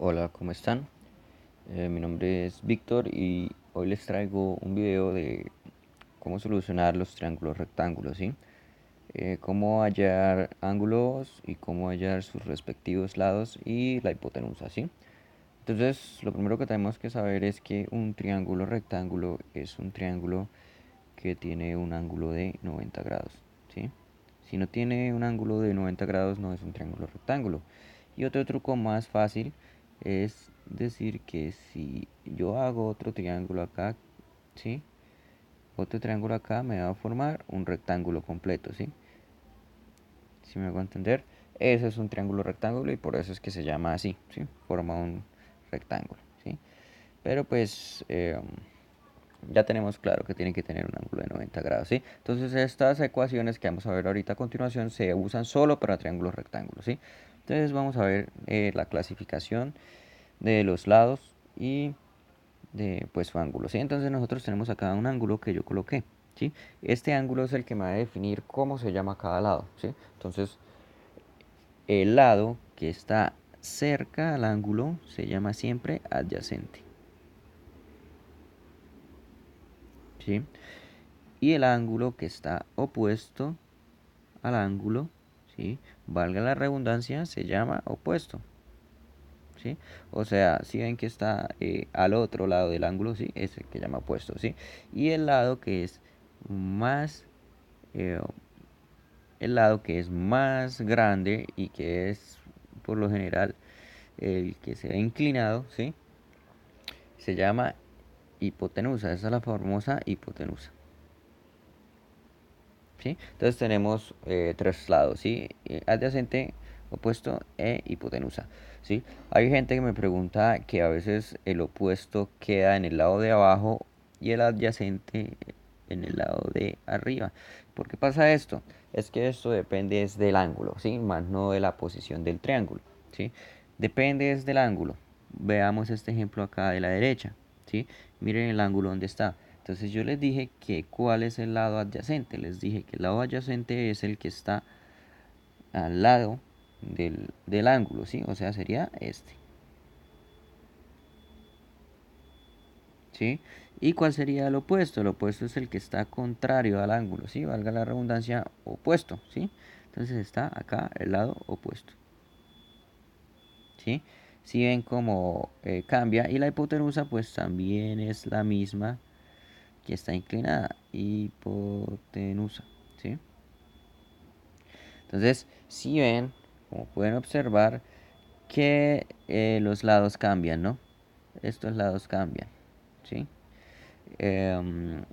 Hola, ¿cómo están? Mi nombre es Víctor y hoy les traigo un video de cómo solucionar los triángulos rectángulos, ¿sí? Cómo hallar ángulos y cómo hallar sus respectivos lados y la hipotenusa, ¿sí? Entonces, lo primero que tenemos que saber es que un triángulo rectángulo es un triángulo que tiene un ángulo de 90 grados, ¿sí? Si no tiene un ángulo de 90 grados, no es un triángulo rectángulo. Y otro truco más fácil es decir que si yo hago otro triángulo acá, ¿sí? Otro triángulo acá me va a formar un rectángulo completo, ¿sí? Si me hago entender, ese es un triángulo rectángulo y por eso es que se llama así, ¿sí? Forma un rectángulo, ¿sí? Pero pues ya tenemos claro que tiene que tener un ángulo de 90 grados, ¿sí? Entonces estas ecuaciones que vamos a ver ahorita a continuación se usan solo para triángulos rectángulos, ¿sí? Entonces vamos a ver la clasificación de los lados y de pues su ángulo, ¿sí? Entonces nosotros tenemos acá un ángulo que yo coloqué, ¿sí? Este ángulo es el que me va a definir cómo se llama cada lado, ¿sí? Entonces el lado que está cerca al ángulo se llama siempre adyacente, ¿sí? Y el ángulo que está opuesto al ángulo, ¿sí? Valga la redundancia, se llama opuesto, ¿sí? O sea, si ven que está al otro lado del ángulo, ¿sí? Es el que llama opuesto, ¿sí? Y más, eh, el lado que es más grande y que es por lo general el que se ve inclinado, ¿sí? Se llama hipotenusa, esa es la famosa hipotenusa. ¿Sí? Entonces tenemos tres lados, ¿sí? Adyacente, opuesto e hipotenusa, ¿sí? Hay gente que me pregunta que a veces el opuesto queda en el lado de abajo y el adyacente en el lado de arriba. ¿Por qué pasa esto? Es que esto depende es del ángulo, ¿sí? Más no de la posición del triángulo, ¿sí? Depende es del ángulo. Veamos este ejemplo acá de la derecha, ¿sí? Miren el ángulo donde está. Entonces yo les dije que cuál es el lado adyacente. Les dije que el lado adyacente es el que está al lado del ángulo, ¿sí? O sea, sería este, ¿sí? ¿Y cuál sería el opuesto? El opuesto es el que está contrario al ángulo, ¿sí? Valga la redundancia, opuesto, ¿sí? Entonces está acá el lado opuesto, ¿sí? Si ven cómo cambia y la hipotenusa pues también es la misma que está inclinada, hipotenusa, ¿sí? Entonces, si ven, como pueden observar, que los lados cambian, ¿no? Estos lados cambian, ¿sí? Em,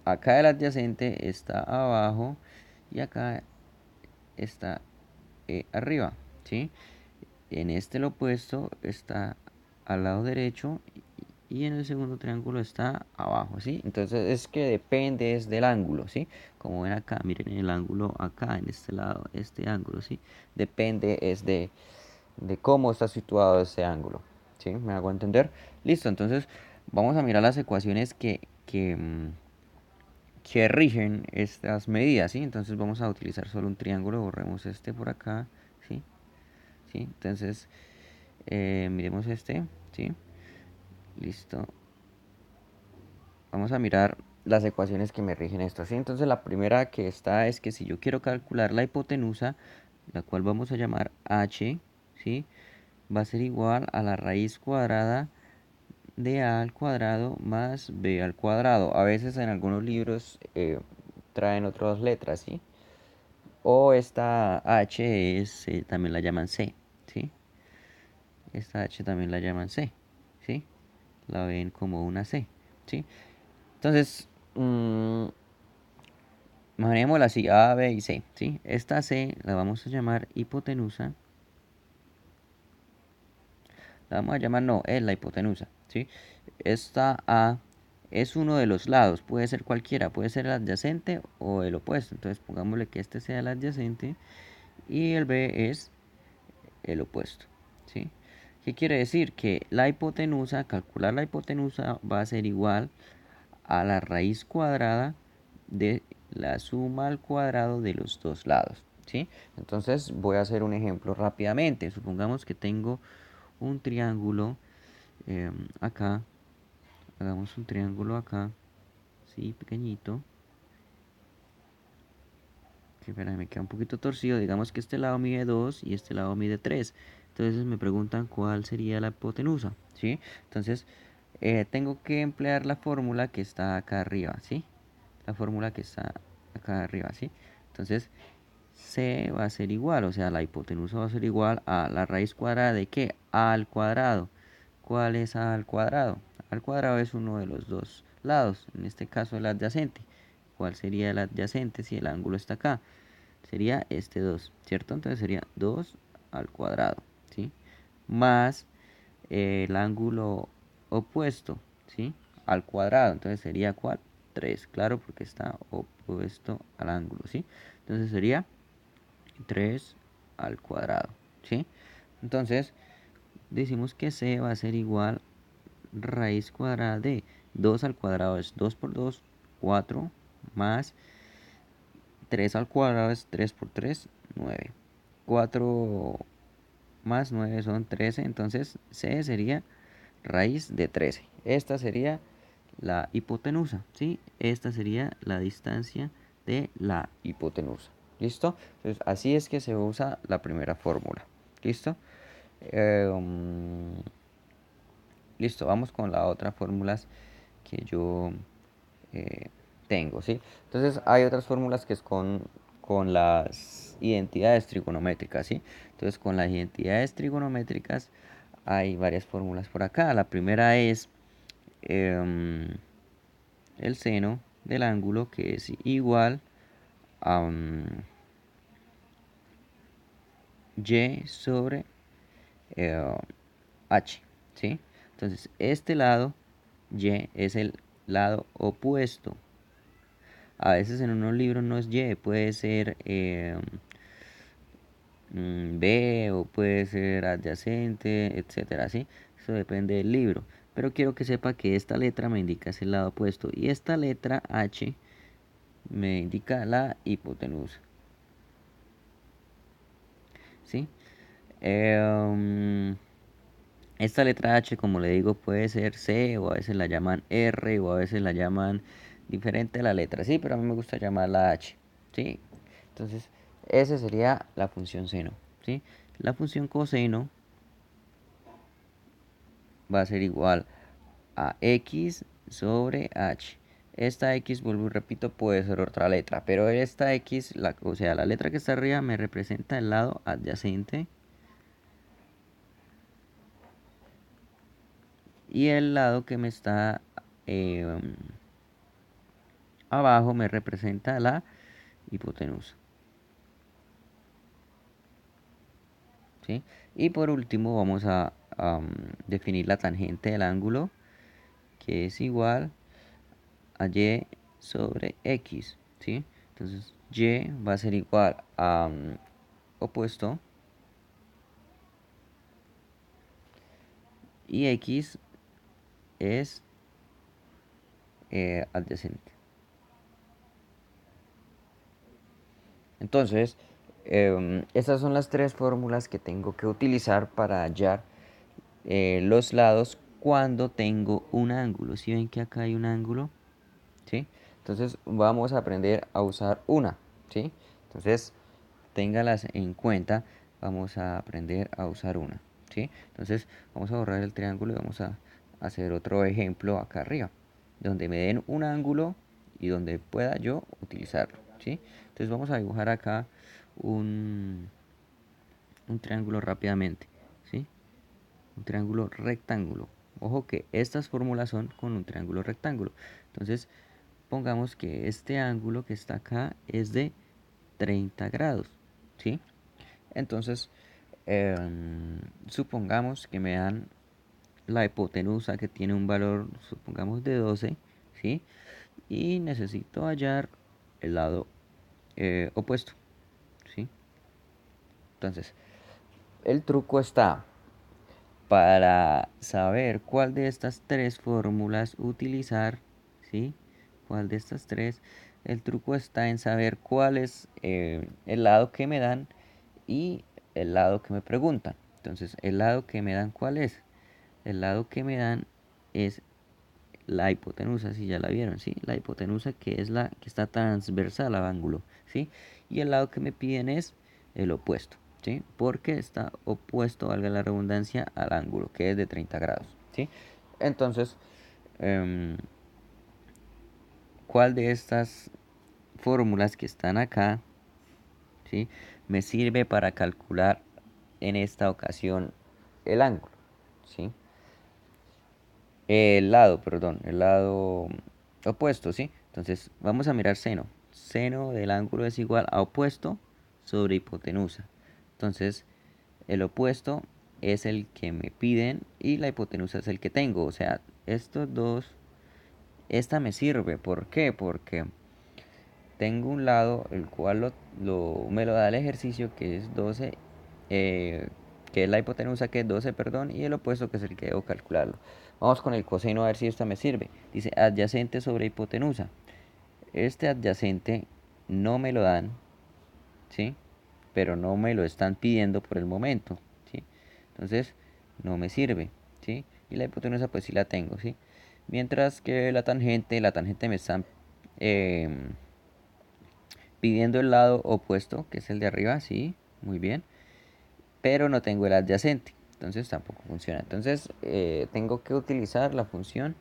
Acá el adyacente está abajo y acá está arriba, ¿sí? En este el opuesto está al lado derecho y en el segundo triángulo está abajo, ¿sí? Entonces es que depende es del ángulo, ¿sí? Como ven acá, miren el ángulo acá en este lado, este ángulo, ¿sí? Depende es de cómo está situado ese ángulo, ¿sí? ¿Me hago entender? Listo, entonces vamos a mirar las ecuaciones que rigen estas medidas, ¿sí? Entonces vamos a utilizar solo un triángulo, borremos este por acá, ¿sí? ¿Sí? Entonces, miremos este, ¿sí? Listo. Vamos a mirar las ecuaciones que me rigen esto, ¿sí? Entonces la primera que está es que si yo quiero calcular la hipotenusa, la cual vamos a llamar h, ¿sí? Va a ser igual a la raíz cuadrada de a al cuadrado más b al cuadrado. A veces en algunos libros traen otras letras, ¿sí? O esta h es, también la llaman c, ¿sí? Esta h también la llaman c, ¿sí? La ven como una c, ¿sí? Entonces, imaginémosla así, A, B y C, ¿sí? Esta C la vamos a llamar hipotenusa. La vamos a llamar, no, es la hipotenusa, ¿sí? Esta A es uno de los lados, puede ser cualquiera, puede ser el adyacente o el opuesto. Entonces pongámosle que este sea el adyacente y el B es el opuesto, ¿sí? ¿Qué quiere decir? Que la hipotenusa, calcular la hipotenusa va a ser igual a la raíz cuadrada de la suma al cuadrado de los dos lados, ¿sí? Entonces voy a hacer un ejemplo rápidamente. Supongamos que tengo un triángulo acá. Hagamos un triángulo acá, sí, pequeñito. Que espera, me queda un poquito torcido. Digamos que este lado mide 2 y este lado mide 3. Entonces me preguntan cuál sería la hipotenusa, ¿sí? Entonces tengo que emplear la fórmula que está acá arriba, ¿sí? La fórmula que está acá arriba, ¿sí? Entonces C va a ser igual, o sea, la hipotenusa va a ser igual a la raíz cuadrada de ¿qué? A al cuadrado. ¿Cuál es A al cuadrado? A al cuadrado es uno de los dos lados, en este caso el adyacente. ¿Cuál sería el adyacente si el ángulo está acá? Sería este 2, ¿cierto? Entonces sería 2 al cuadrado, ¿sí? Más el ángulo opuesto, ¿sí? Al cuadrado, entonces sería ¿cuál? 3, claro, porque está opuesto al ángulo, ¿sí? Entonces sería 3 al cuadrado, ¿sí? Entonces decimos que C va a ser igual raíz cuadrada de 2 al cuadrado es 2 por 2, 4, más 3 al cuadrado es 3 por 3, 9. 4 más 9 son 13, entonces C sería raíz de 13. Esta sería la hipotenusa, ¿sí? Esta sería la distancia de la hipotenusa. ¿Listo? Entonces, así es que se usa la primera fórmula. ¿Listo? Listo, vamos con las otras fórmulas que yo eh, tengo, ¿sí? Entonces hay otras fórmulas que es con las identidades trigonométricas, ¿sí? Entonces con las identidades trigonométricas hay varias fórmulas por acá. La primera es em, el seno del ángulo, que es igual a y sobre eh, h, ¿sí? Entonces este lado y es el lado opuesto. A veces en unos libros no es y, puede ser B o puede ser adyacente, etcétera, ¿sí? Eso depende del libro. Pero quiero que sepa que esta letra me indica es el lado opuesto y esta letra H me indica la hipotenusa, ¿sí? Em, Esta letra H, como le digo, puede ser C o a veces la llaman R o a veces la llaman diferente a la letra, sí, pero a mí me gusta llamarla H, ¿sí? Entonces, esa sería la función seno, ¿sí? La función coseno va a ser igual a X sobre H. Esta X, vuelvo y repito, puede ser otra letra, pero esta X, o sea, la letra que está arriba me representa el lado adyacente y el lado que me está abajo me representa la hipotenusa, ¿sí? Y por último vamos a definir la tangente del ángulo, que es igual a y sobre x, ¿sí? Entonces y va a ser igual a opuesto y x es adyacente. Entonces, estas son las tres fórmulas que tengo que utilizar para hallar los lados cuando tengo un ángulo. Si ven que acá hay un ángulo, ¿sí? Entonces vamos a aprender a usar una, ¿sí? Entonces, téngalas en cuenta, vamos a aprender a usar una, ¿sí? Entonces, vamos a borrar el triángulo y vamos a hacer otro ejemplo acá arriba, donde me den un ángulo y donde pueda yo utilizarlo, ¿sí? Entonces vamos a dibujar acá un, un triángulo rápidamente, ¿sí? Un triángulo rectángulo. Ojo que estas fórmulas son con un triángulo rectángulo. Entonces, pongamos que este ángulo que está acá es de 30 grados, ¿sí? Entonces, supongamos que me dan la hipotenusa que tiene un valor, supongamos, de 12, ¿sí? Y necesito hallar el lado opuesto, ¿sí? Entonces, el truco está para saber cuál de estas tres fórmulas utilizar, ¿sí? ¿Cuál de estas tres? El truco está en saber cuál es el lado que me dan y el lado que me preguntan, Entonces, el lado que me dan, ¿cuál es? El lado que me dan es la hipotenusa, si ya la vieron, ¿sí? La hipotenusa, que es la que está transversal al ángulo, ¿sí? Y el lado que me piden es el opuesto, ¿sí? Porque está opuesto, valga la redundancia, al ángulo, que es de 30 grados, ¿sí? Entonces, em, ¿cuál de estas fórmulas que están acá, ¿sí? Me sirve para calcular en esta ocasión el ángulo, ¿sí? El lado, perdón, el lado opuesto, ¿sí? Entonces, vamos a mirar seno. Seno del ángulo es igual a opuesto sobre hipotenusa. Entonces, el opuesto es el que me piden y la hipotenusa es el que tengo. O sea, estos dos, esta me sirve. ¿Por qué? Porque tengo un lado el cual me lo da el ejercicio, que es 12, eh, que es la hipotenusa, que es 12, perdón, y el opuesto, que es el que debo calcularlo. Vamos con el coseno a ver si esta me sirve. Dice adyacente sobre hipotenusa. Este adyacente no me lo dan, ¿sí? Pero no me lo están pidiendo por el momento, ¿sí? Entonces, no me sirve, ¿sí? Y la hipotenusa pues sí la tengo, ¿sí? Mientras que la tangente me están pidiendo el lado opuesto, que es el de arriba, sí, muy bien, pero no tengo el adyacente, entonces tampoco funciona. Entonces tengo que utilizar la función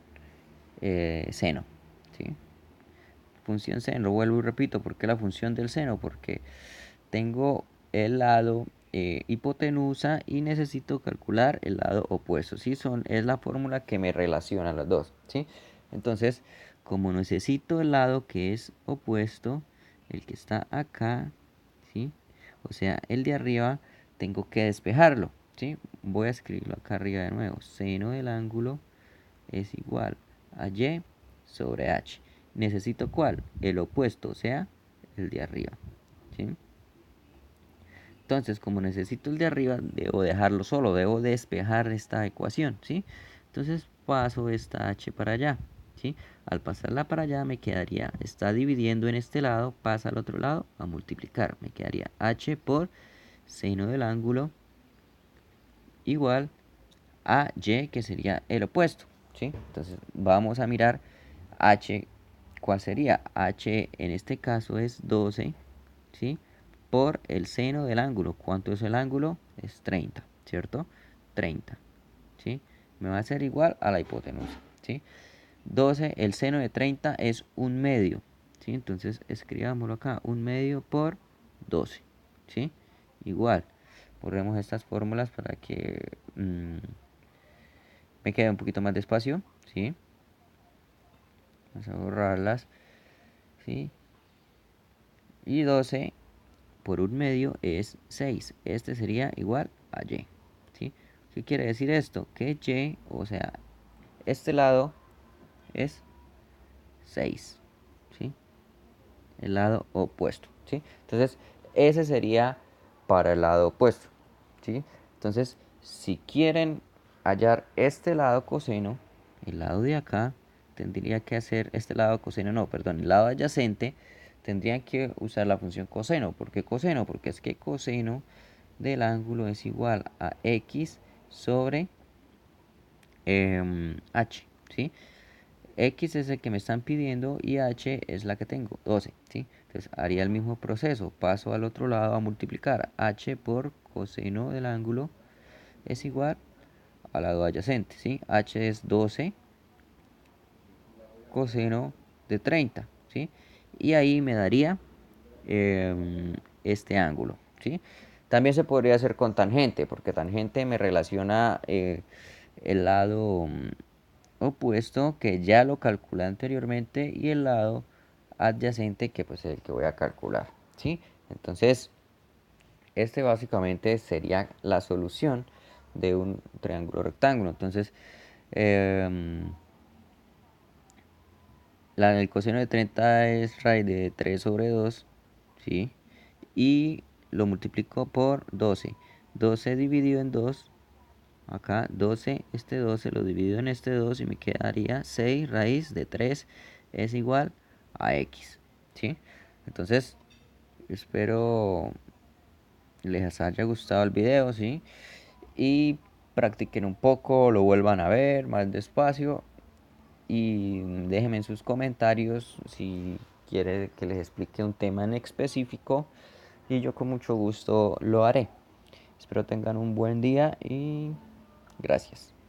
seno, ¿sí? Función seno, vuelvo y repito, ¿por qué la función del seno? Porque tengo el lado hipotenusa y necesito calcular el lado opuesto, ¿sí? Es la fórmula que me relaciona las dos, ¿sí? Entonces, como necesito el lado que es opuesto, el que está acá, ¿sí? O sea, el de arriba, tengo que despejarlo, ¿sí? Voy a escribirlo acá arriba de nuevo. Seno del ángulo es igual a y sobre h. ¿Necesito cuál? El opuesto, o sea, el de arriba, ¿sí? Entonces, como necesito el de arriba, debo dejarlo solo, debo despejar esta ecuación, ¿sí? Entonces paso esta h para allá, ¿sí? Al pasarla para allá me quedaría, está dividiendo en este lado, pasa al otro lado a multiplicar. Me quedaría h por seno del ángulo igual a y, que sería el opuesto, ¿sí? Entonces vamos a mirar h, ¿cuál sería? H en este caso es 12, ¿sí? Por el seno del ángulo. ¿Cuánto es el ángulo? Es 30, ¿cierto? 30, ¿sí? Me va a ser igual a la hipotenusa, ¿sí? 12, el seno de 30 es un medio, ¿sí? Entonces escribámoslo acá, un medio por 12, ¿sí? Igual, borremos estas fórmulas para que me quede un poquito más despacio, ¿sí? Vamos a borrarlas, ¿sí? Y 12 por un medio es 6. Este sería igual a y, ¿sí? ¿Qué quiere decir esto? Que y, o sea, este lado es 6, ¿sí? El lado opuesto, ¿sí? Entonces, ese sería para el lado opuesto, ¿sí? Entonces, si quieren hallar este lado coseno, el lado de acá, tendría que hacer este lado coseno, no, perdón, el lado adyacente, tendrían que usar la función coseno. ¿Por qué coseno? Porque es que coseno del ángulo es igual a x sobre h, ¿sí? X es el que me están pidiendo y H es la que tengo, 12, ¿sí? Entonces haría el mismo proceso, paso al otro lado a multiplicar. H por coseno del ángulo es igual al lado adyacente, ¿sí? H es 12 coseno de 30, ¿sí? Y ahí me daría este ángulo, ¿sí? También se podría hacer con tangente, porque tangente me relaciona el lado opuesto, que ya lo calculé anteriormente, y el lado adyacente, que pues es el que voy a calcular, ¿sí? Entonces, este básicamente sería la solución de un triángulo rectángulo. Entonces, em, el coseno de 30 es raíz de 3 sobre 2, ¿sí? Y lo multiplico por 12. 12 dividido en 2, acá 12, este 12 lo divido en este 2 y me quedaría 6 raíz de 3 es igual a x, ¿sí? Entonces, espero les haya gustado el video, ¿sí? y practiquen un poco, lo vuelvan a ver más despacio y déjenme en sus comentarios si quiere que les explique un tema en específico y yo con mucho gusto lo haré. Espero tengan un buen día y gracias.